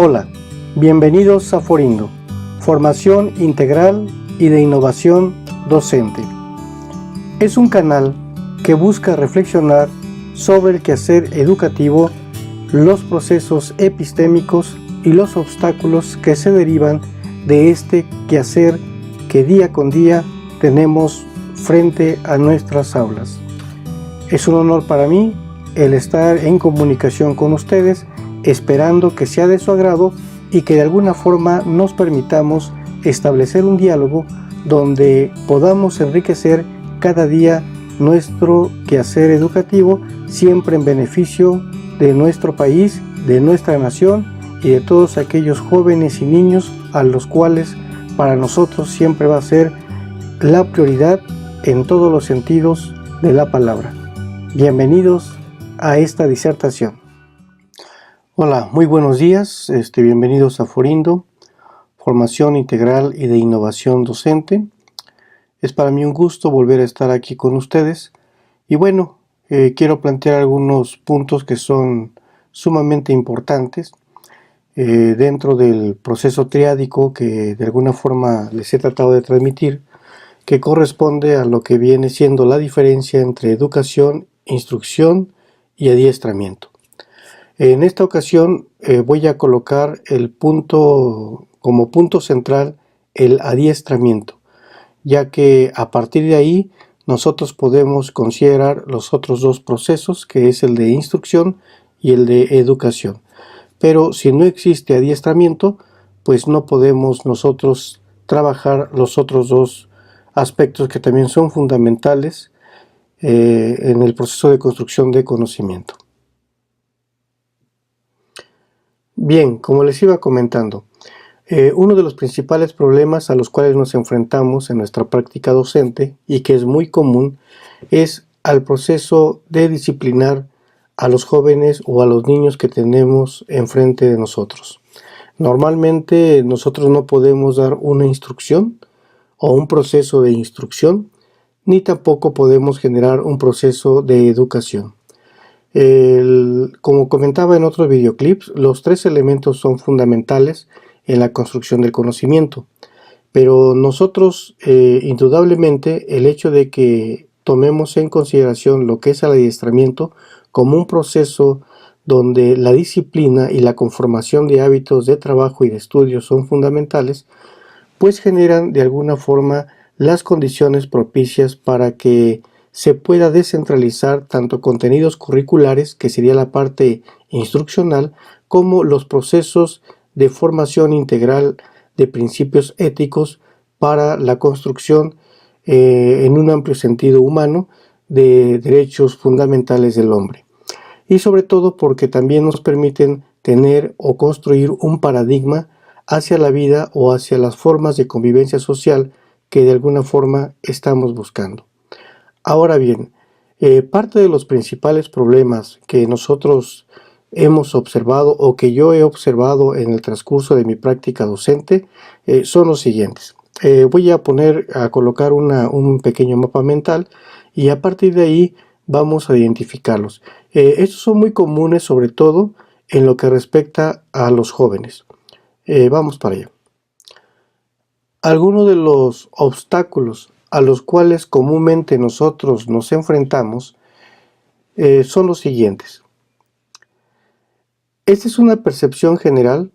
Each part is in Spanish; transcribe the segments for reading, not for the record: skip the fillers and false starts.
Hola, bienvenidos a Forindo, formación integral y de innovación docente. Es un canal que busca reflexionar sobre el quehacer educativo, los procesos epistémicos y los obstáculos que se derivan de este quehacer que día con día tenemos frente a nuestras aulas. Es un honor para mí el estar en comunicación con ustedes, esperando que sea de su agrado y que de alguna forma nos permitamos establecer un diálogo donde podamos enriquecer cada día nuestro quehacer educativo, siempre en beneficio de nuestro país, de nuestra nación y de todos aquellos jóvenes y niños a los cuales para nosotros siempre va a ser la prioridad en todos los sentidos de la palabra. Bienvenidos a esta disertación. Hola, muy buenos días, bienvenidos a Forindo, formación integral y de innovación docente. Es para mí un gusto volver a estar aquí con ustedes y bueno, quiero plantear algunos puntos que son sumamente importantes dentro del proceso triádico que de alguna forma les he tratado de transmitir, que corresponde a lo que viene siendo la diferencia entre educación, instrucción y adiestramiento. En esta ocasión voy a colocar como punto central el adiestramiento, ya que a partir de ahí nosotros podemos considerar los otros dos procesos, que es el de instrucción y el de educación. Pero si no existe adiestramiento, pues no podemos nosotros trabajar los otros dos aspectos que también son fundamentales en el proceso de construcción de conocimiento. Bien, como les iba comentando, uno de los principales problemas a los cuales nos enfrentamos en nuestra práctica docente y que es muy común es al proceso de disciplinar a los jóvenes o a los niños que tenemos enfrente de nosotros. Normalmente nosotros no podemos dar una instrucción o un proceso de instrucción, ni tampoco podemos generar un proceso de educación. Como comentaba en otros videoclips, los tres elementos son fundamentales en la construcción del conocimiento, pero nosotros indudablemente el hecho de que tomemos en consideración lo que es el adiestramiento como un proceso donde la disciplina y la conformación de hábitos de trabajo y de estudio son fundamentales, pues generan de alguna forma las condiciones propicias para que se pueda descentralizar tanto contenidos curriculares, que sería la parte instruccional, como los procesos de formación integral de principios éticos para la construcción en un amplio sentido humano de derechos fundamentales del hombre. Y sobre todo porque también nos permiten tener o construir un paradigma hacia la vida o hacia las formas de convivencia social que de alguna forma estamos buscando. Ahora bien, parte de los principales problemas que nosotros hemos observado o que yo he observado en el transcurso de mi práctica docente son los siguientes. Voy a colocar un pequeño mapa mental y a partir de ahí vamos a identificarlos. Estos son muy comunes, sobre todo en lo que respecta a los jóvenes. Vamos para allá. Algunos de los obstáculos a los cuales comúnmente nosotros nos enfrentamos son los siguientes. Esta es una percepción general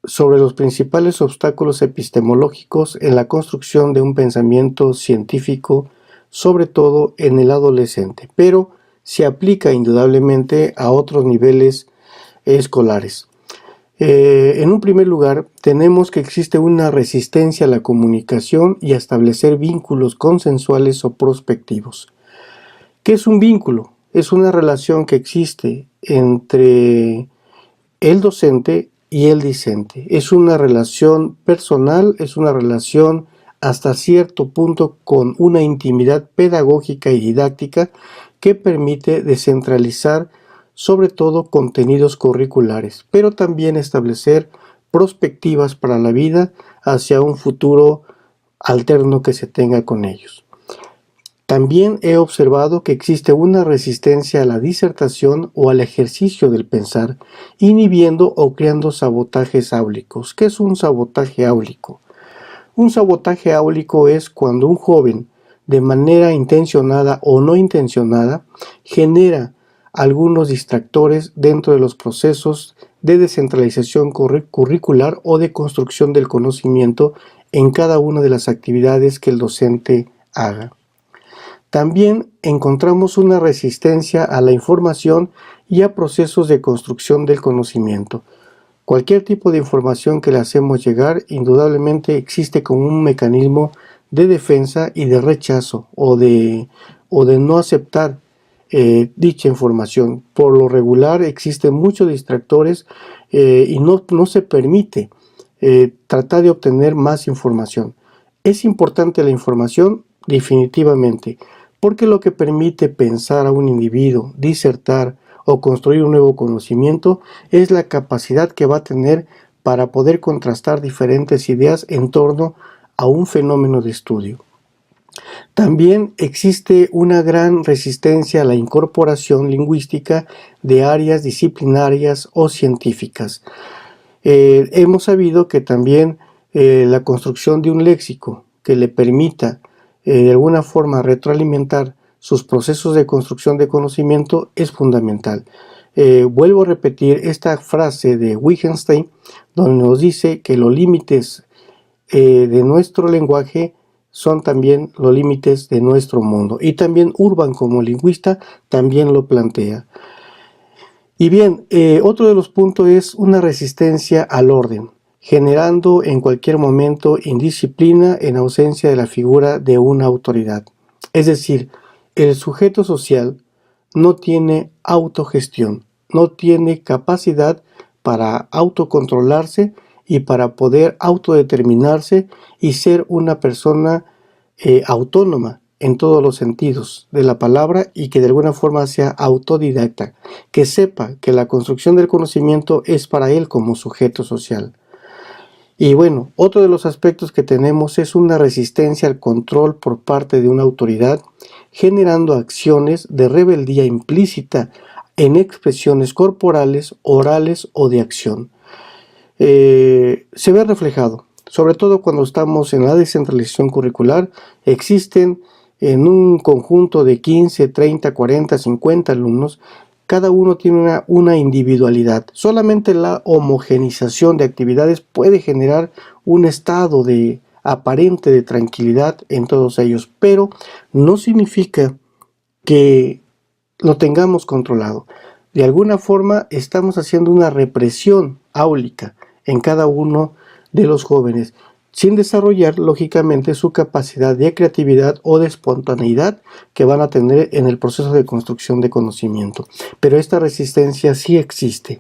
sobre los principales obstáculos epistemológicos en la construcción de un pensamiento científico, sobre todo en el adolescente, pero se aplica indudablemente a otros niveles escolares. En un primer lugar, tenemos que existe una resistencia a la comunicación y a establecer vínculos consensuales o prospectivos. ¿Qué es un vínculo? Es una relación que existe entre el docente y el discente. Es una relación personal, es una relación hasta cierto punto con una intimidad pedagógica y didáctica que permite descentralizar sobre todo contenidos curriculares, pero también establecer perspectivas para la vida hacia un futuro alterno que se tenga con ellos. También he observado que existe una resistencia a la disertación o al ejercicio del pensar, inhibiendo o creando sabotajes áulicos. ¿Qué es un sabotaje áulico? Un sabotaje áulico es cuando un joven, de manera intencionada o no intencionada, genera algunos distractores dentro de los procesos de descentralización curricular o de construcción del conocimiento en cada una de las actividades que el docente haga. También encontramos una resistencia a la información y a procesos de construcción del conocimiento. Cualquier tipo de información que le hacemos llegar, indudablemente existe como un mecanismo de defensa y de rechazo o de no aceptar dicha información. Por lo regular existen muchos distractores y no se permite tratar de obtener más información. ¿Es importante la información? Definitivamente, porque lo que permite pensar a un individuo, disertar o construir un nuevo conocimiento es la capacidad que va a tener para poder contrastar diferentes ideas en torno a un fenómeno de estudio. También existe una gran resistencia a la incorporación lingüística de áreas disciplinarias o científicas. Hemos sabido que también la construcción de un léxico que le permita de alguna forma retroalimentar sus procesos de construcción de conocimiento es fundamental. Vuelvo a repetir esta frase de Wittgenstein, donde nos dice que los límites de nuestro lenguaje son también los límites de nuestro mundo. Y también Urban, como lingüista, también lo plantea. Y bien, otro de los puntos es una resistencia al orden, generando en cualquier momento indisciplina en ausencia de la figura de una autoridad. Es decir, el sujeto social no tiene autogestión, no tiene capacidad para autocontrolarse y para poder autodeterminarse y ser una persona autónoma en todos los sentidos de la palabra y que de alguna forma sea autodidacta, que sepa que la construcción del conocimiento es para él como sujeto social. Y bueno, otro de los aspectos que tenemos es una resistencia al control por parte de una autoridad, generando acciones de rebeldía implícita en expresiones corporales, orales o de acción. Se ve reflejado, sobre todo cuando estamos en la descentralización curricular. Existen en un conjunto de 15, 30, 40, 50 alumnos, cada uno tiene una individualidad. Solamente la homogenización de actividades puede generar un estado aparente de tranquilidad en todos ellos, pero no significa que lo tengamos controlado. De alguna forma estamos haciendo una represión áulica en cada uno de los jóvenes, sin desarrollar lógicamente su capacidad de creatividad o de espontaneidad que van a tener en el proceso de construcción de conocimiento. Pero esta resistencia sí existe.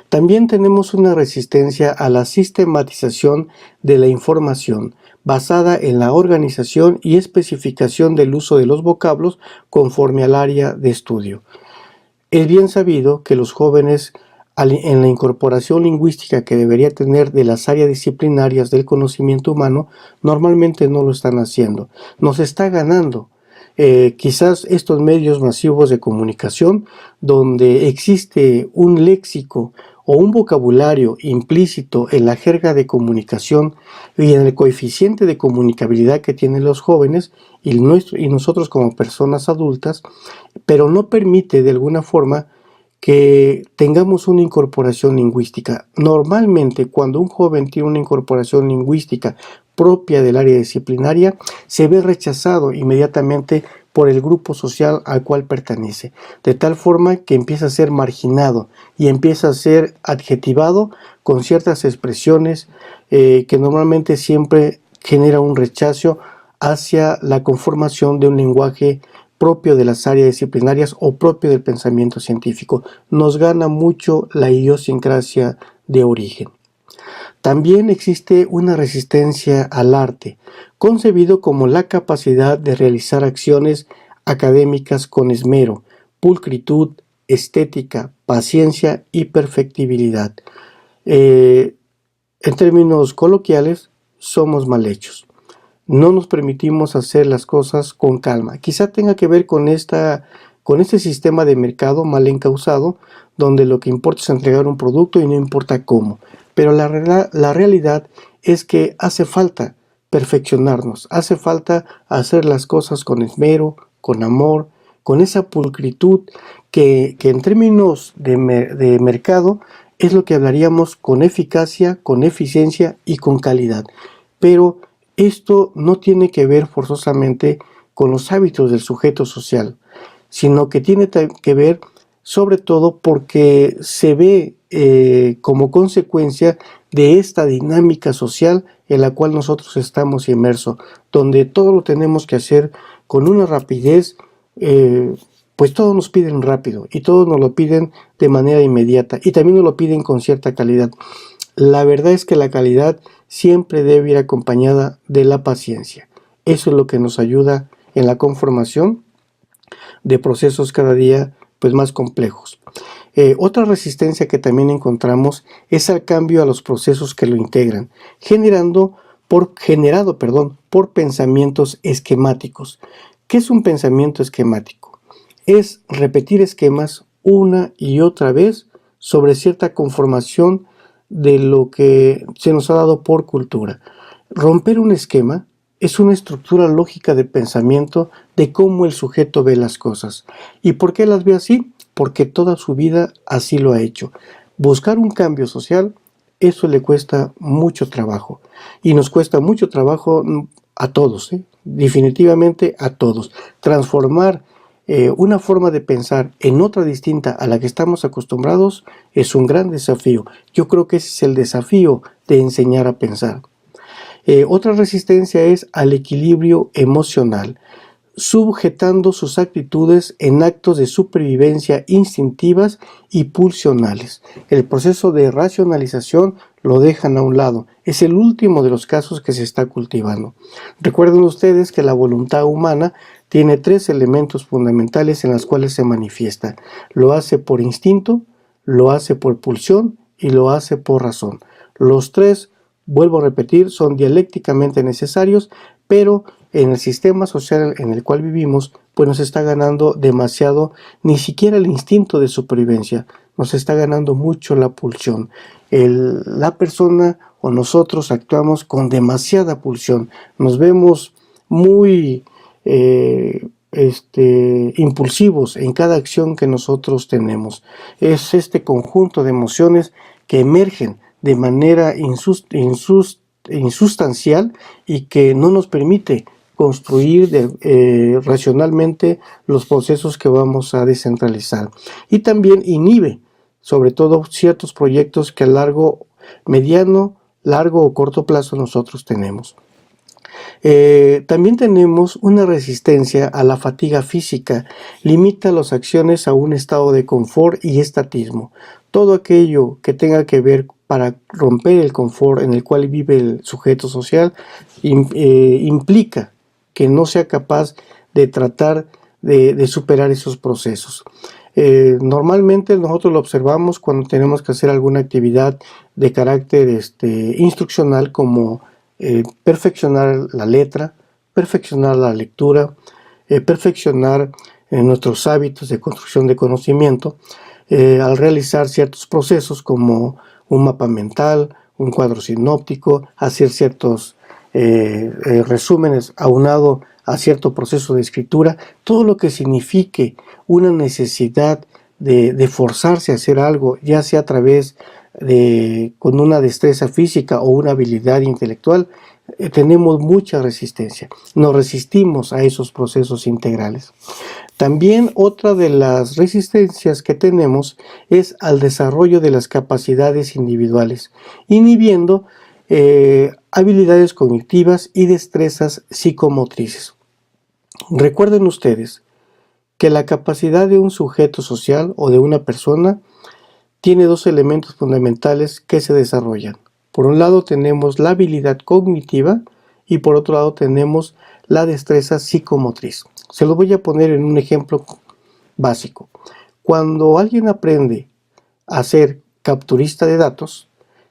También tenemos una resistencia a la sistematización de la información, basada en la organización y especificación del uso de los vocablos conforme al área de estudio. Es bien sabido que los jóvenes, en la incorporación lingüística que debería tener de las áreas disciplinarias del conocimiento humano, normalmente no lo están haciendo. Nos está ganando quizás estos medios masivos de comunicación, donde existe un léxico o un vocabulario implícito en la jerga de comunicación y en el coeficiente de comunicabilidad que tienen los jóvenes y nosotros como personas adultas, pero no permite de alguna forma que tengamos una incorporación lingüística. Normalmente, cuando un joven tiene una incorporación lingüística propia del área disciplinaria, se ve rechazado inmediatamente por el grupo social al cual pertenece, de tal forma que empieza a ser marginado y empieza a ser adjetivado con ciertas expresiones que normalmente siempre genera un rechazo hacia la conformación de un lenguaje propio de las áreas disciplinarias o propio del pensamiento científico. Nos gana mucho la idiosincrasia de origen. También existe una resistencia al arte, concebido como la capacidad de realizar acciones académicas con esmero, pulcritud, estética, paciencia y perfectibilidad. En términos coloquiales, somos mal hechos. no nos permitimos hacer las cosas con calma. Quizá tenga que ver con este sistema de mercado mal encausado, donde lo que importa es entregar un producto y no importa cómo. Pero la realidad es que hace falta perfeccionarnos, hace falta hacer las cosas con esmero, con amor, con esa pulcritud que en términos de mercado es lo que hablaríamos con eficacia, con eficiencia y con calidad. Pero esto no tiene que ver forzosamente con los hábitos del sujeto social, sino que tiene que ver sobre todo porque se ve como consecuencia de esta dinámica social en la cual nosotros estamos inmersos, donde todo lo tenemos que hacer con una rapidez, pues todos nos piden rápido y todos nos lo piden de manera inmediata y también nos lo piden con cierta calidad. La verdad es que la calidad siempre debe ir acompañada de la paciencia. Eso es lo que nos ayuda en la conformación de procesos cada día pues más complejos. Otra resistencia que también encontramos es al cambio a los procesos que lo integran, generado por pensamientos esquemáticos. ¿Qué es un pensamiento esquemático? Es repetir esquemas una y otra vez sobre cierta conformación de lo que se nos ha dado por cultura. Romper un esquema es una estructura lógica de pensamiento de cómo el sujeto ve las cosas. ¿Y por qué las ve así? Porque toda su vida así lo ha hecho. Buscar un cambio social, eso le cuesta mucho trabajo. Y nos cuesta mucho trabajo a todos, definitivamente a todos. Transformar una forma de pensar en otra distinta a la que estamos acostumbrados es un gran desafío. Yo creo que ese es el desafío de enseñar a pensar. Otra resistencia es al equilibrio emocional, sujetando sus actitudes en actos de supervivencia instintivas y pulsionales. El proceso de racionalización lo dejan a un lado. Es el último de los casos que se está cultivando. Recuerden ustedes que la voluntad humana tiene 3 elementos fundamentales en los cuales se manifiesta. Lo hace por instinto, lo hace por pulsión y lo hace por razón. Los 3, vuelvo a repetir, son dialécticamente necesarios, pero en el sistema social en el cual vivimos, pues nos está ganando demasiado, ni siquiera el instinto de supervivencia, nos está ganando mucho la pulsión. La persona o nosotros actuamos con demasiada pulsión, nos vemos muy impulsivos en cada acción que nosotros tenemos. Es este conjunto de emociones que emergen de manera insustancial y que no nos permite construir racionalmente los procesos que vamos a descentralizar. Y también inhibe, sobre todo, ciertos proyectos que a mediano, largo o corto plazo nosotros tenemos. También tenemos una resistencia a la fatiga física, limita las acciones a un estado de confort y estatismo. Todo aquello que tenga que ver para romper el confort en el cual vive el sujeto social implica que no sea capaz de tratar de superar esos procesos. Normalmente nosotros lo observamos cuando tenemos que hacer alguna actividad de carácter instruccional, como perfeccionar la letra, perfeccionar la lectura, perfeccionar nuestros hábitos de construcción de conocimiento, al realizar ciertos procesos como un mapa mental, un cuadro sinóptico, hacer ciertos resúmenes aunado a cierto proceso de escritura, todo lo que signifique una necesidad de forzarse a hacer algo, ya sea a través con una destreza física o una habilidad intelectual, tenemos mucha resistencia, nos resistimos a esos procesos integrales. También otra de las resistencias que tenemos es al desarrollo de las capacidades individuales, inhibiendo habilidades cognitivas y destrezas psicomotrices. Recuerden ustedes que la capacidad de un sujeto social o de una persona tiene 2 elementos fundamentales que se desarrollan. Por un lado tenemos la habilidad cognitiva y por otro lado tenemos la destreza psicomotriz. Se lo voy a poner en un ejemplo básico. Cuando alguien aprende a ser capturista de datos,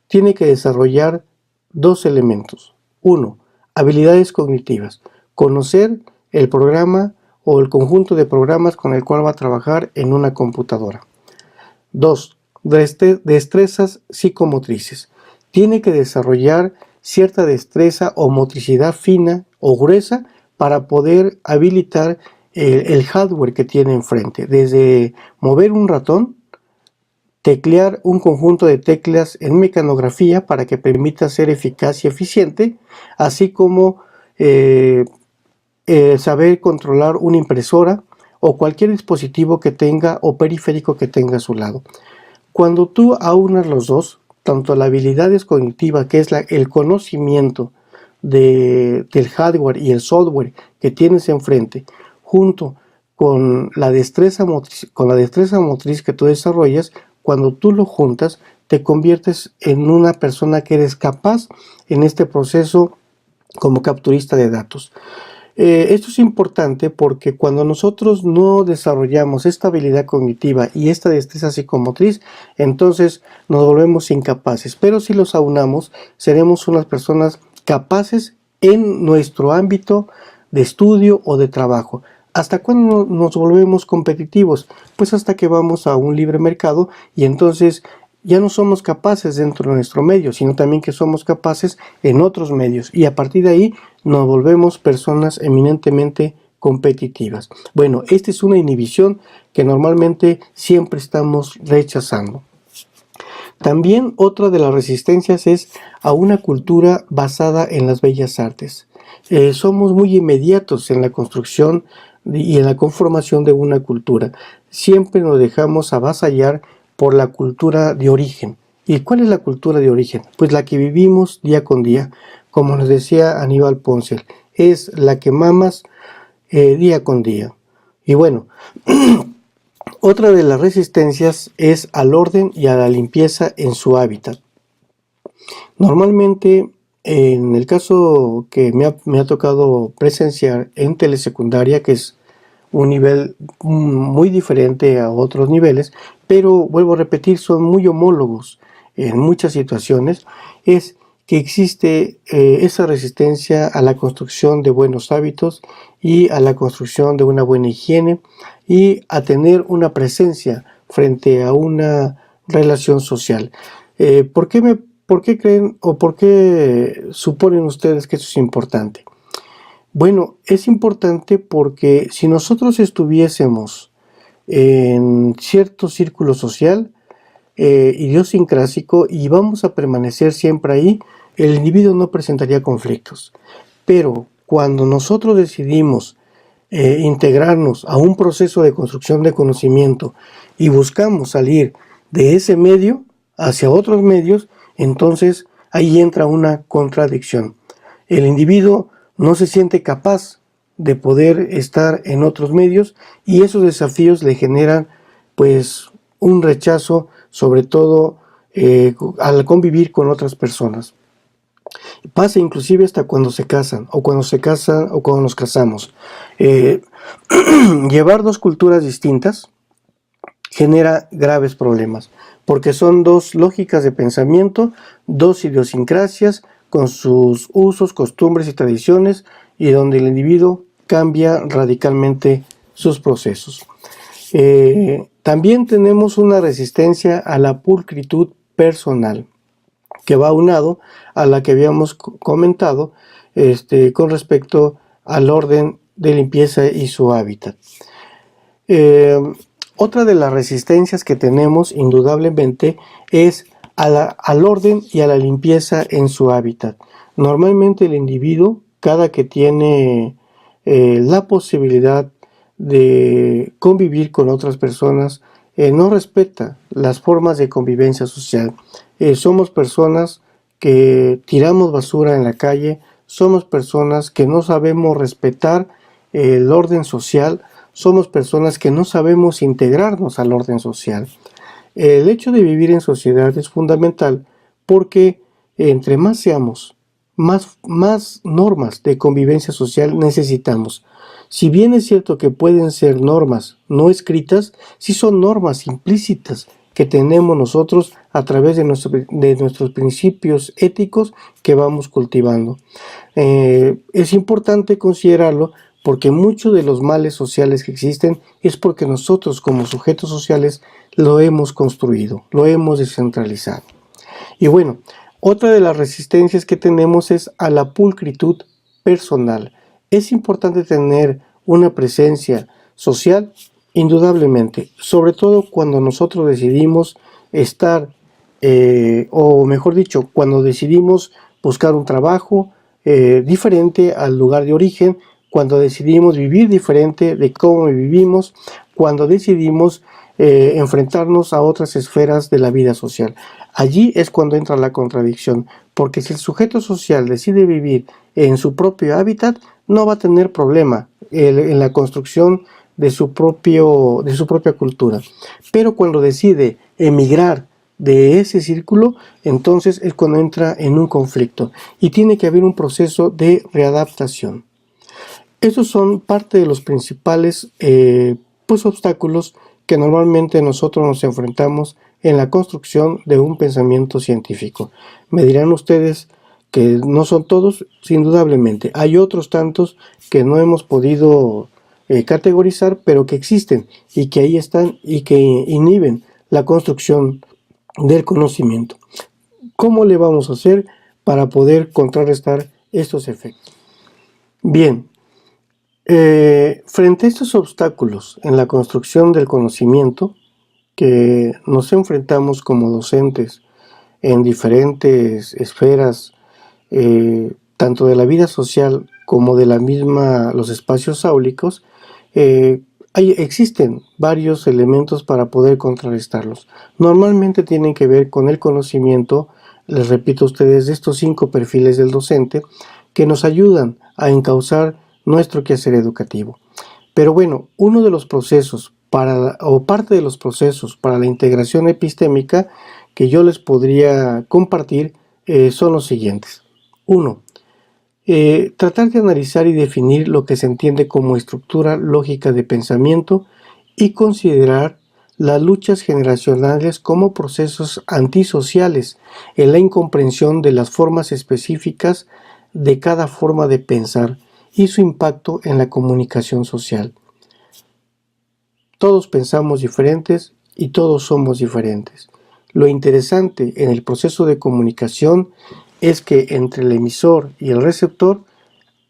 tiene que desarrollar 2 elementos. 1, Habilidades cognitivas. Conocer el programa o el conjunto de programas con el cual va a trabajar en una computadora. 2. Destrezas psicomotrices. Tiene que desarrollar cierta destreza o motricidad fina o gruesa para poder habilitar el hardware que tiene enfrente. Desde mover un ratón, teclear un conjunto de teclas en mecanografía para que permita ser eficaz y eficiente, así como saber controlar una impresora o cualquier dispositivo que tenga o periférico que tenga a su lado. Cuando tú aunas los dos, tanto la habilidad cognitiva, que es el conocimiento del hardware y el software que tienes enfrente, junto con la destreza motriz que tú desarrollas, cuando tú lo juntas, te conviertes en una persona que eres capaz en este proceso como capturista de datos. Esto es importante porque cuando nosotros no desarrollamos esta habilidad cognitiva y esta destreza psicomotriz, entonces nos volvemos incapaces. Pero si los aunamos, seremos unas personas capaces en nuestro ámbito de estudio o de trabajo. ¿Hasta cuándo nos volvemos competitivos? Pues hasta que vamos a un libre mercado y entonces ya no somos capaces dentro de nuestro medio, sino también que somos capaces en otros medios, y a partir de ahí nos volvemos personas eminentemente competitivas. Bueno, esta es una inhibición que normalmente siempre estamos rechazando. También otra de las resistencias es a una cultura basada en las bellas artes. Somos muy inmediatos en la construcción y en la conformación de una cultura. Siempre nos dejamos avasallar por la cultura de origen. ¿Y cuál es la cultura de origen? Pues la que vivimos día con día, como nos decía Aníbal Ponce, es la que mamas día con día. Y bueno, otra de las resistencias es al orden y a la limpieza en su hábitat. Normalmente, en el caso que me ha tocado presenciar en telesecundaria, que es un nivel muy diferente a otros niveles, pero vuelvo a repetir, son muy homólogos en muchas situaciones, es que existe esa resistencia a la construcción de buenos hábitos y a la construcción de una buena higiene y a tener una presencia frente a una relación social. ¿Por qué creen o por qué suponen ustedes que eso es importante? Bueno, es importante porque si nosotros estuviésemos en cierto círculo social, idiosincrásico, y vamos a permanecer siempre ahí, el individuo no presentaría conflictos. Pero cuando nosotros decidimos integrarnos a un proceso de construcción de conocimiento y buscamos salir de ese medio hacia otros medios, entonces ahí entra una contradicción. El individuo no se siente capaz de poder estar en otros medios y esos desafíos le generan pues un rechazo, sobre todo al convivir con otras personas. Pasa inclusive hasta cuando se casan o cuando nos casamos. Llevar dos culturas distintas genera graves problemas porque son dos lógicas de pensamiento, dos idiosincrasias con sus usos, costumbres y tradiciones, y donde el individuo cambia radicalmente sus procesos. También tenemos una resistencia a la pulcritud personal, que va aunado a la que habíamos comentado con respecto al orden de limpieza y su hábitat. Otra de las resistencias que tenemos indudablemente es al orden y a la limpieza en su hábitat. Normalmente el individuo, cada que tiene la posibilidad de convivir con otras personas, no respeta las formas de convivencia social. Somos personas que tiramos basura en la calle, somos personas que no sabemos respetar el orden social, somos personas que no sabemos integrarnos al orden social. El hecho de vivir en sociedad es fundamental porque entre más seamos, más normas de convivencia social necesitamos. Si bien es cierto que pueden ser normas no escritas, sí son normas implícitas que tenemos nosotros a través de nuestros principios éticos que vamos cultivando. Es importante considerarlo porque muchos de los males sociales que existen es porque nosotros como sujetos sociales lo hemos construido, lo hemos descentralizado. Y bueno, otra de las resistencias que tenemos es a la pulcritud personal. Es importante tener una presencia social, indudablemente, sobre todo cuando nosotros decidimos estar, o mejor dicho, cuando decidimos buscar un trabajo diferente al lugar de origen, cuando decidimos vivir diferente de cómo vivimos, cuando decidimos enfrentarnos a otras esferas de la vida social. Allí es cuando entra la contradicción, porque si el sujeto social decide vivir en su propio hábitat, no va a tener problema en la construcción de su propia cultura. Pero cuando decide emigrar de ese círculo, entonces es cuando entra en un conflicto y tiene que haber un proceso de readaptación. Estos son parte de los principales obstáculos que normalmente nosotros nos enfrentamos en la construcción de un pensamiento científico. Me dirán ustedes que no son todos, indudablemente. Hay otros tantos que no hemos podido categorizar, pero que existen y que ahí están y que inhiben la construcción del conocimiento. ¿Cómo le vamos a hacer para poder contrarrestar estos efectos? Bien, frente a estos obstáculos en la construcción del conocimiento que nos enfrentamos como docentes en diferentes esferas, tanto de la vida social como de los espacios áulicos, existen varios elementos para poder contrarrestarlos. Normalmente tienen que ver con el conocimiento, les repito a ustedes, de estos 5 perfiles del docente que nos ayudan a encauzar nuestro quehacer educativo. Pero bueno, uno de los procesos parte de los procesos para la integración epistémica que yo les podría compartir son los siguientes. 1. Tratar de analizar y definir lo que se entiende como estructura lógica de pensamiento y considerar las luchas generacionales como procesos antisociales en la incomprensión de las formas específicas de cada forma de pensar y su impacto en la comunicación social. Todos pensamos diferentes y todos somos diferentes. Lo interesante en el proceso de comunicación es que entre el emisor y el receptor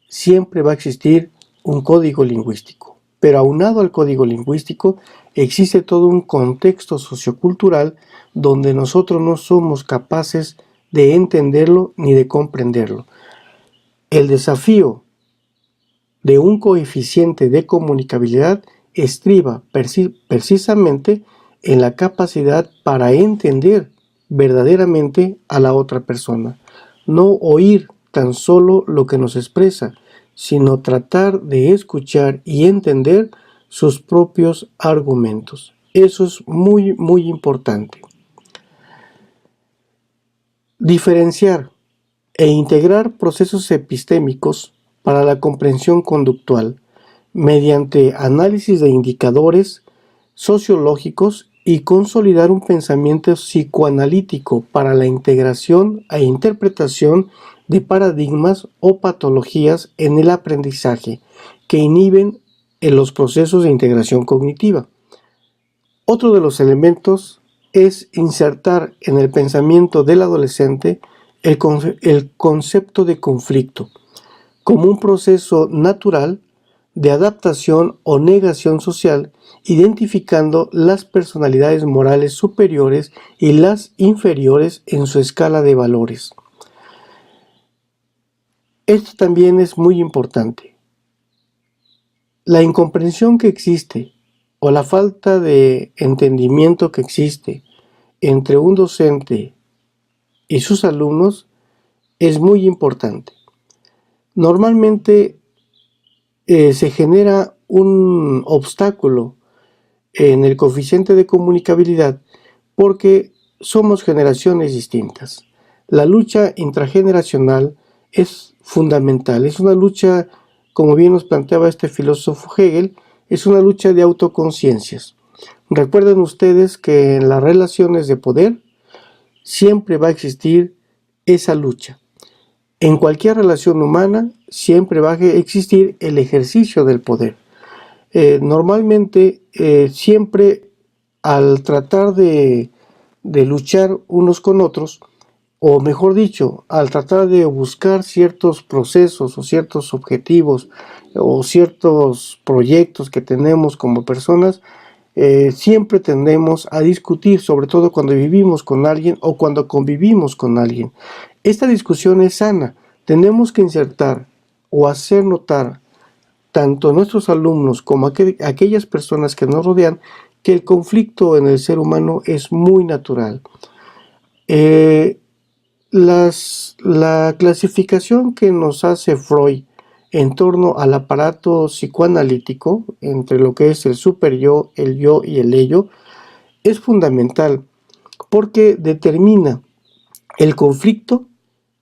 siempre va a existir un código lingüístico, pero aunado al código lingüístico existe todo un contexto sociocultural donde nosotros no somos capaces de entenderlo ni de comprenderlo. El desafío de un coeficiente de comunicabilidad estriba precisamente en la capacidad para entender verdaderamente a la otra persona. No oír tan solo lo que nos expresa, sino tratar de escuchar y entender sus propios argumentos. Eso es muy, muy importante. Diferenciar e integrar procesos epistémicos para la comprensión conductual mediante análisis de indicadores sociológicos y consolidar un pensamiento psicoanalítico para la integración e interpretación de paradigmas o patologías en el aprendizaje que inhiben en los procesos de integración cognitiva. Otro de los elementos es insertar en el pensamiento del adolescente el concepto de conflicto como un proceso natural de adaptación o negación social, identificando las personalidades morales superiores y las inferiores en su escala de valores. Esto también es muy importante. La incomprensión que existe o la falta de entendimiento que existe entre un docente y sus alumnos es muy importante. Normalmente se genera un obstáculo en el coeficiente de comunicabilidad porque somos generaciones distintas. La lucha intrageneracional es fundamental, es una lucha, como bien nos planteaba este filósofo Hegel, es una lucha de autoconciencias. Recuerden ustedes que en las relaciones de poder siempre va a existir esa lucha. En cualquier relación humana siempre va a existir el ejercicio del poder. Normalmente siempre al tratar de luchar unos con otros, o mejor dicho, al tratar de buscar ciertos procesos o ciertos objetivos o ciertos proyectos que tenemos como personas, siempre tendemos a discutir, sobre todo cuando vivimos con alguien o cuando convivimos con alguien. Esta discusión es sana. Tenemos que insertar o hacer notar tanto nuestros alumnos como aquellas personas que nos rodean que el conflicto en el ser humano es muy natural. La clasificación que nos hace Freud en torno al aparato psicoanalítico, entre lo que es el superyo, el yo y el ello, es fundamental porque determina el conflicto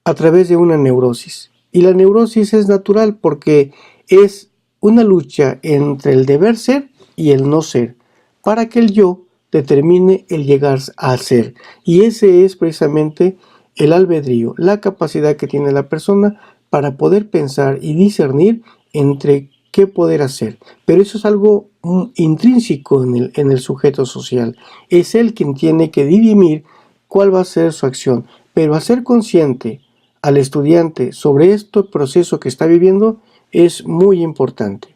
a través de una neurosis. Y la neurosis es natural porque es una lucha entre el deber ser y el no ser, para que el yo determine el llegar a ser. Y ese es precisamente el albedrío, la capacidad que tiene la persona para poder pensar y discernir entre qué poder hacer. Pero eso es algo intrínseco en el sujeto social. Es él quien tiene que dirimir cuál va a ser su acción. Pero hacer consciente al estudiante sobre este proceso que está viviendo es muy importante.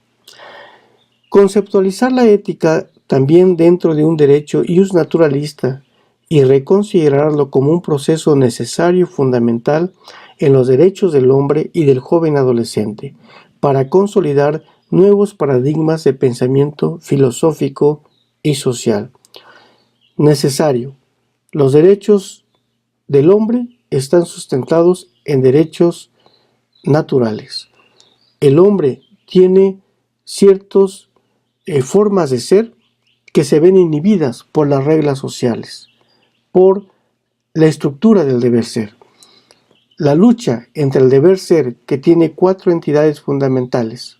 Conceptualizar la ética también dentro de un derecho naturalista y reconsiderarlo como un proceso necesario y fundamental en los derechos del hombre y del joven adolescente, para consolidar nuevos paradigmas de pensamiento filosófico y social. Necesario. Los derechos del hombre están sustentados en derechos naturales. El hombre tiene ciertas formas de ser que se ven inhibidas por las reglas sociales, por la estructura del deber ser. La lucha entre el deber ser, que tiene 4 entidades fundamentales,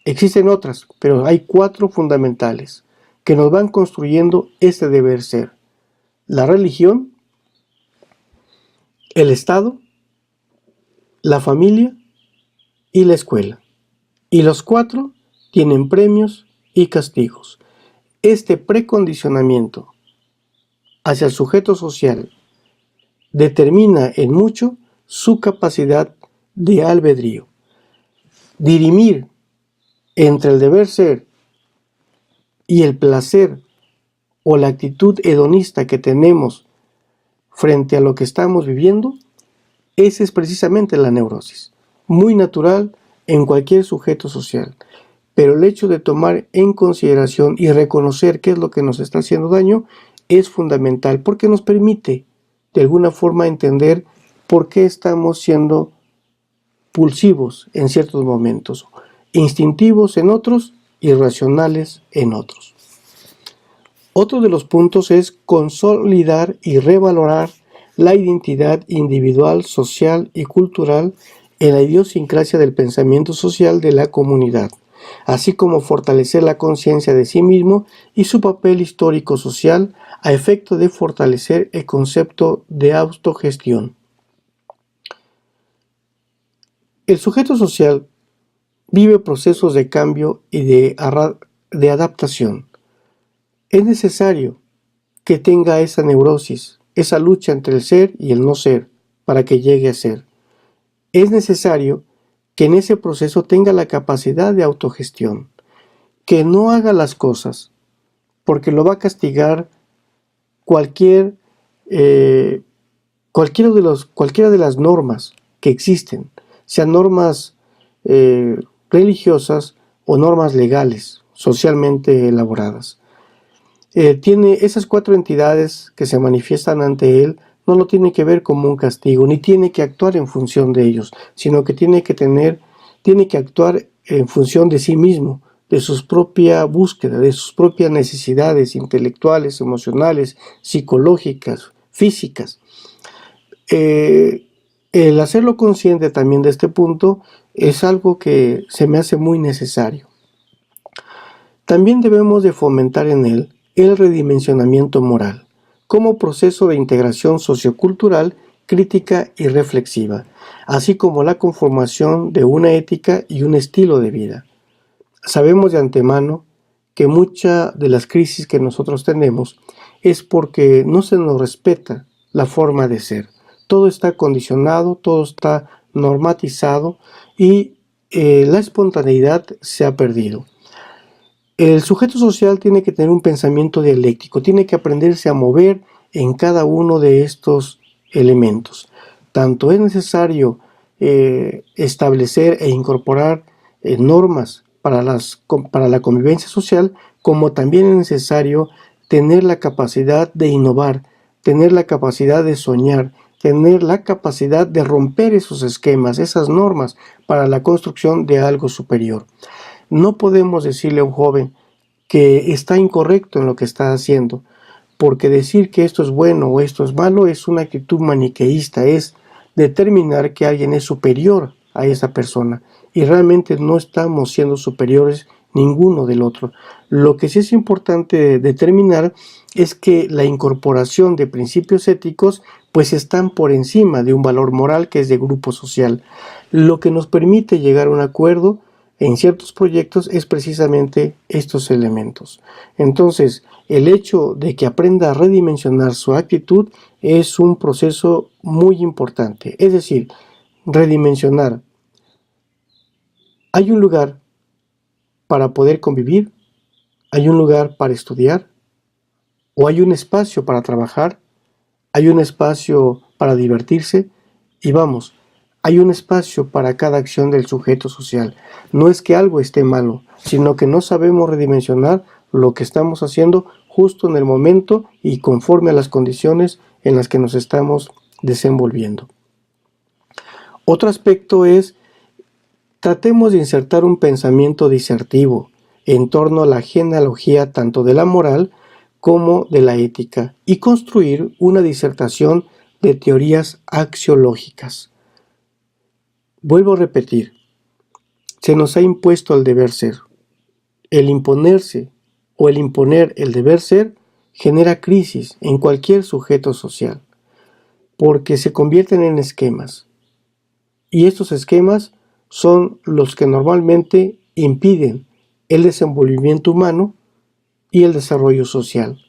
existen otras, pero hay 4 fundamentales que nos van construyendo este deber ser: la religión, el Estado, la familia y la escuela. Y los 4 tienen premios y castigos. Este precondicionamiento hacia el sujeto social determina en mucho su capacidad de albedrío. Dirimir entre el deber ser y el placer o la actitud hedonista que tenemos frente a lo que estamos viviendo, esa es precisamente la neurosis, muy natural en cualquier sujeto social. Pero el hecho de tomar en consideración y reconocer qué es lo que nos está haciendo daño es fundamental, porque nos permite de alguna forma entender por qué estamos siendo pulsivos en ciertos momentos, instintivos en otros, irracionales en otros. Otro de los puntos es consolidar y revalorar la identidad individual, social y cultural en la idiosincrasia del pensamiento social de la comunidad, así como fortalecer la conciencia de sí mismo y su papel histórico-social a efecto de fortalecer el concepto de autogestión. El sujeto social vive procesos de cambio y de adaptación. Es necesario que tenga esa neurosis, esa lucha entre el ser y el no ser, para que llegue a ser. Es necesario que en ese proceso tenga la capacidad de autogestión, que no haga las cosas, porque lo va a castigar cualquiera de las normas que existen, sean normas religiosas o normas legales, socialmente elaboradas. Tiene esas 4 entidades que se manifiestan ante él, no lo tiene que ver como un castigo, ni tiene que actuar en función de ellos, sino que tiene que actuar en función de sí mismo, de su propia búsqueda, de sus propias necesidades intelectuales, emocionales, psicológicas, físicas. El hacerlo consciente también de este punto es algo que se me hace muy necesario. También debemos de fomentar en él el redimensionamiento moral, como proceso de integración sociocultural, crítica y reflexiva, así como la conformación de una ética y un estilo de vida. Sabemos de antemano que muchas de las crisis que nosotros tenemos es porque no se nos respeta la forma de ser. Todo está condicionado, todo está normatizado y la espontaneidad se ha perdido. El sujeto social tiene que tener un pensamiento dialéctico, tiene que aprenderse a mover en cada uno de estos elementos. Tanto es necesario establecer e incorporar normas para la convivencia social, como también es necesario tener la capacidad de innovar, tener la capacidad de soñar, tener la capacidad de romper esos esquemas, esas normas, para la construcción de algo superior. No podemos decirle a un joven que está incorrecto en lo que está haciendo, porque decir que esto es bueno o esto es malo es una actitud maniqueísta, es determinar que alguien es superior a esa persona, y realmente no estamos siendo superiores ninguno del otro. Lo que sí es importante determinar es que la incorporación de principios éticos pues están por encima de un valor moral que es de grupo social. Lo que nos permite llegar a un acuerdo en ciertos proyectos es precisamente estos elementos. Entonces, el hecho de que aprenda a redimensionar su actitud es un proceso muy importante. Es decir, redimensionar. Hay un lugar para poder convivir, hay un lugar para estudiar, o hay un espacio para trabajar, hay un espacio para divertirse, y vamos, hay un espacio para cada acción del sujeto social. No es que algo esté malo, sino que no sabemos redimensionar lo que estamos haciendo justo en el momento y conforme a las condiciones en las que nos estamos desenvolviendo. Otro aspecto es, tratemos de insertar un pensamiento disertivo en torno a la genealogía tanto de la moral como de la ética y construir una disertación de teorías axiológicas. Vuelvo a repetir, se nos ha impuesto el deber ser. El imponerse o el imponer el deber ser genera crisis en cualquier sujeto social, porque se convierten en esquemas. Y estos esquemas son los que normalmente impiden el desenvolvimiento humano y el desarrollo social.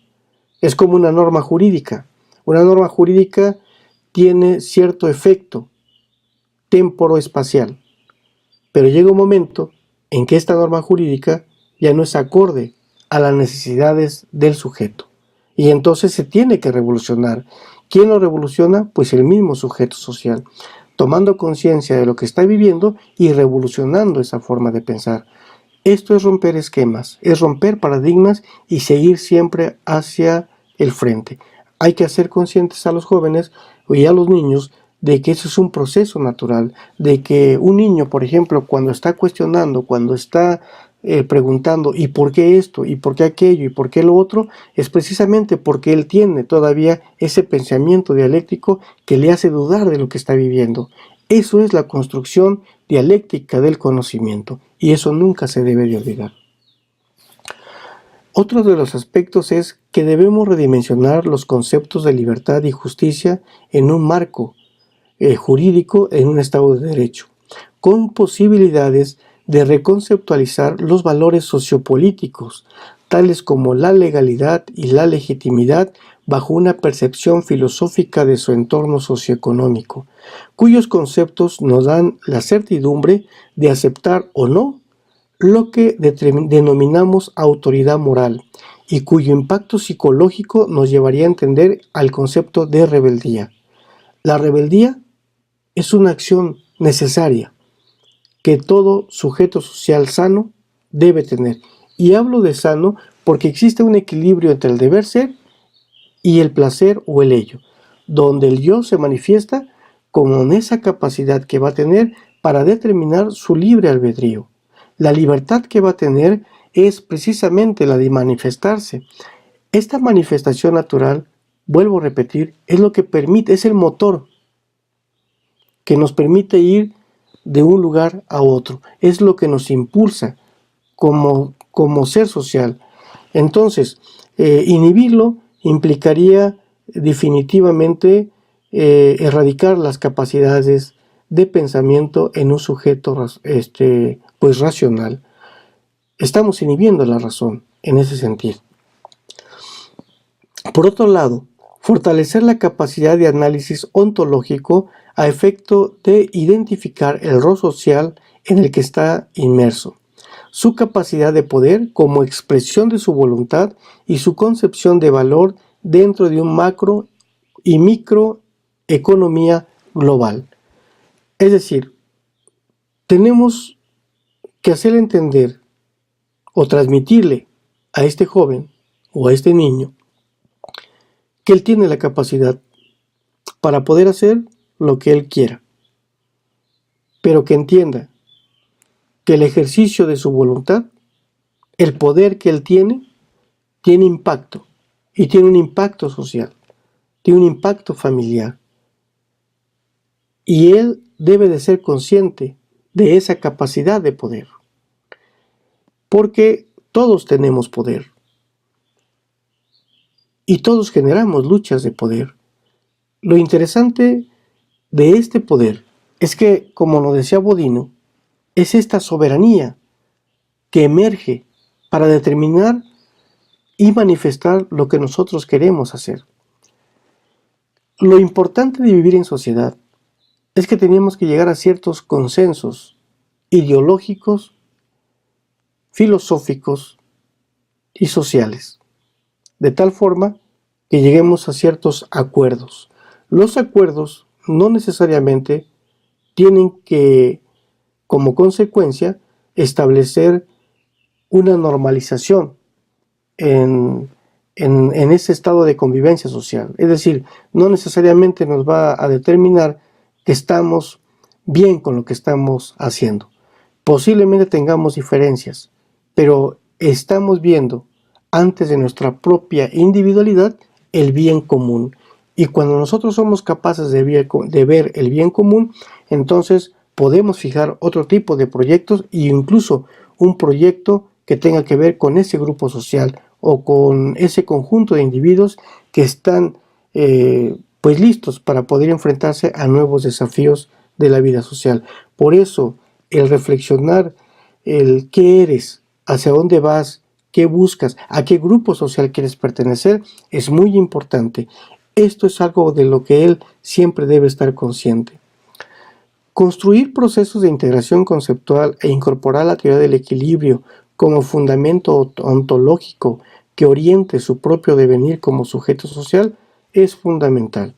Es como una norma jurídica. Una norma jurídica tiene cierto efecto temporoespacial, pero llega un momento en que esta norma jurídica ya no es acorde a las necesidades del sujeto, y entonces se tiene que revolucionar. ¿Quién lo revoluciona? Pues el mismo sujeto social, tomando conciencia de lo que está viviendo y revolucionando esa forma de pensar. Esto es romper esquemas, es romper paradigmas y seguir siempre hacia el frente. Hay que hacer conscientes a los jóvenes y a los niños de que eso es un proceso natural, de que un niño, por ejemplo, cuando está cuestionando, cuando está preguntando ¿y por qué esto? ¿Y por qué aquello? ¿Y por qué lo otro? Es precisamente porque él tiene todavía ese pensamiento dialéctico que le hace dudar de lo que está viviendo. Eso es la construcción dialéctica del conocimiento, y eso nunca se debe de olvidar. Otro de los aspectos es que debemos redimensionar los conceptos de libertad y justicia en un marco jurídico, en un Estado de Derecho, con posibilidades de reconceptualizar los valores sociopolíticos, tales como la legalidad y la legitimidad, bajo una percepción filosófica de su entorno socioeconómico, cuyos conceptos nos dan la certidumbre de aceptar o no lo que denominamos autoridad moral, y cuyo impacto psicológico nos llevaría a entender al concepto de rebeldía. La rebeldía es una acción necesaria que todo sujeto social sano debe tener. Y hablo de sano porque existe un equilibrio entre el deber ser y el placer o el ello, donde el yo se manifiesta como en esa capacidad que va a tener para determinar su libre albedrío. La libertad que va a tener es precisamente la de manifestarse. Esta manifestación natural, vuelvo a repetir, es lo que permite, es el motor que nos permite ir de un lugar a otro, es lo que nos impulsa como ser social. Entonces, Inhibirlo implicaría definitivamente erradicar las capacidades de pensamiento en un sujeto pues racional. Estamos inhibiendo la razón en ese sentido. Por otro lado, fortalecer la capacidad de análisis ontológico a efecto de identificar el rol social en el que está inmerso, su capacidad de poder como expresión de su voluntad y su concepción de valor dentro de un macro y microeconomía global. Es decir, tenemos que hacerle entender o transmitirle a este joven o a este niño que él tiene la capacidad para poder hacer lo que él quiera, pero que entienda que el ejercicio de su voluntad, el poder que él tiene impacto, y tiene un impacto social, tiene un impacto familiar, y él debe de ser consciente de esa capacidad de poder, porque todos tenemos poder, y todos generamos luchas de poder. Lo interesante de este poder es que, como lo decía Bodino, es esta soberanía que emerge para determinar y manifestar lo que nosotros queremos hacer. Lo importante de vivir en sociedad es que tenemos que llegar a ciertos consensos ideológicos, filosóficos y sociales, de tal forma que lleguemos a ciertos acuerdos. Los acuerdos no necesariamente tienen que, como consecuencia, establecer una normalización en ese estado de convivencia social. Es decir, no necesariamente nos va a determinar que estamos bien con lo que estamos haciendo. Posiblemente tengamos diferencias, pero estamos viendo antes de nuestra propia individualidad el bien común. Y cuando nosotros somos capaces de ver el bien común, entonces podemos fijar otro tipo de proyectos e incluso un proyecto que tenga que ver con ese grupo social o con ese conjunto de individuos que están pues listos para poder enfrentarse a nuevos desafíos de la vida social. Por eso el reflexionar el qué eres, hacia dónde vas, qué buscas, a qué grupo social quieres pertenecer es muy importante. Esto es algo de lo que él siempre debe estar consciente. Construir procesos de integración conceptual e incorporar la teoría del equilibrio como fundamento ontológico que oriente su propio devenir como sujeto social es fundamental.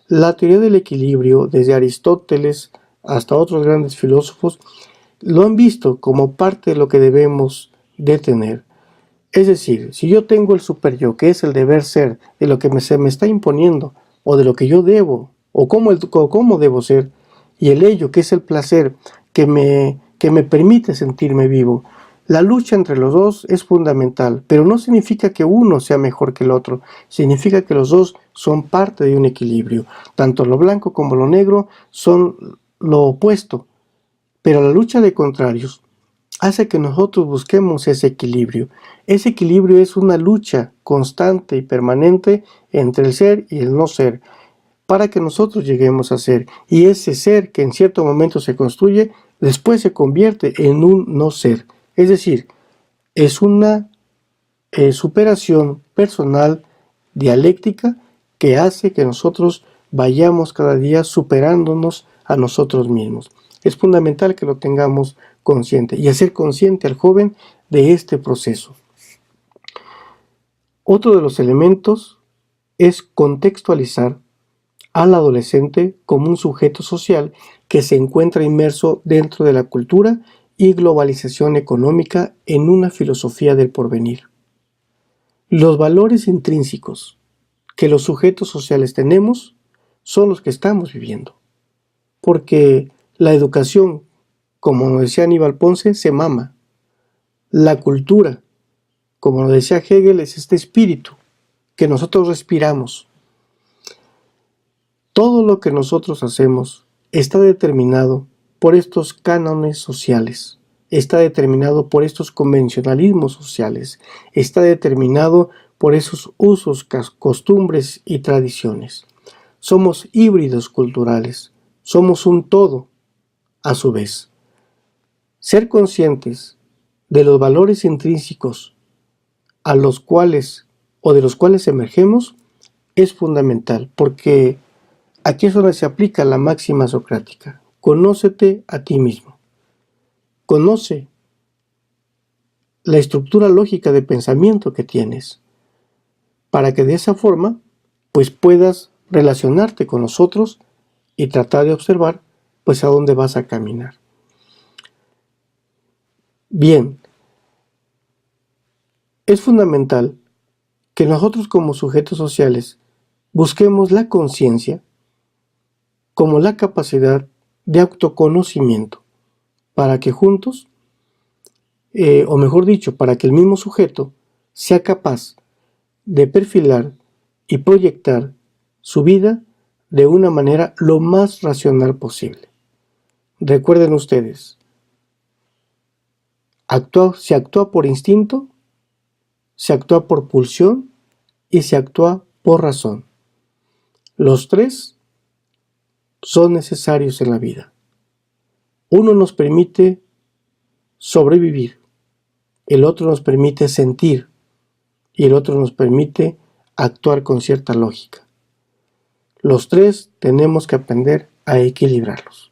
La teoría del equilibrio, desde Aristóteles hasta otros grandes filósofos, lo han visto como parte de lo que debemos de tener. Es decir, si yo tengo el superyo, que es el deber ser de lo que se me está imponiendo, o de lo que yo debo, o cómo debo ser, y el ello, que es el placer que me permite sentirme vivo, la lucha entre los dos es fundamental, pero no significa que uno sea mejor que el otro, significa que los dos son parte de un equilibrio. Tanto lo blanco como lo negro son lo opuesto, pero la lucha de contrarios hace que nosotros busquemos ese equilibrio. Ese equilibrio es una lucha constante y permanente entre el ser y el no ser, para que nosotros lleguemos a ser. Y ese ser que en cierto momento se construye, después se convierte en un no ser. Es decir, es una superación personal dialéctica que hace que nosotros vayamos cada día superándonos a nosotros mismos. Es fundamental que lo tengamos consciente y hacer consciente al joven de este proceso. Otro de los elementos es contextualizar al adolescente como un sujeto social que se encuentra inmerso dentro de la cultura y globalización económica en una filosofía del porvenir. Los valores intrínsecos que los sujetos sociales tenemos son los que estamos viviendo, porque la educación, como nos decía Aníbal Ponce, se mama. La cultura, como nos decía Hegel, es este espíritu que nosotros respiramos. Todo lo que nosotros hacemos está determinado por estos cánones sociales, está determinado por estos convencionalismos sociales, está determinado por esos usos, costumbres y tradiciones. Somos híbridos culturales, somos un todo a su vez. Ser conscientes de los valores intrínsecos a los cuales o de los cuales emergemos es fundamental, porque aquí es donde se aplica la máxima socrática: conócete a ti mismo. Conoce la estructura lógica de pensamiento que tienes, para que de esa forma pues puedas relacionarte con los otros y tratar de observar pues a dónde vas a caminar. Bien, es fundamental que nosotros como sujetos sociales busquemos la conciencia como la capacidad de autoconocimiento, para que juntos, o mejor dicho, para que el mismo sujeto sea capaz de perfilar y proyectar su vida de una manera lo más racional posible. Recuerden ustedes, se actúa por instinto, se actúa por pulsión y se actúa por razón. Los tres son necesarios en la vida. Uno nos permite sobrevivir, el otro nos permite sentir y el otro nos permite actuar con cierta lógica. Los tres tenemos que aprender a equilibrarlos.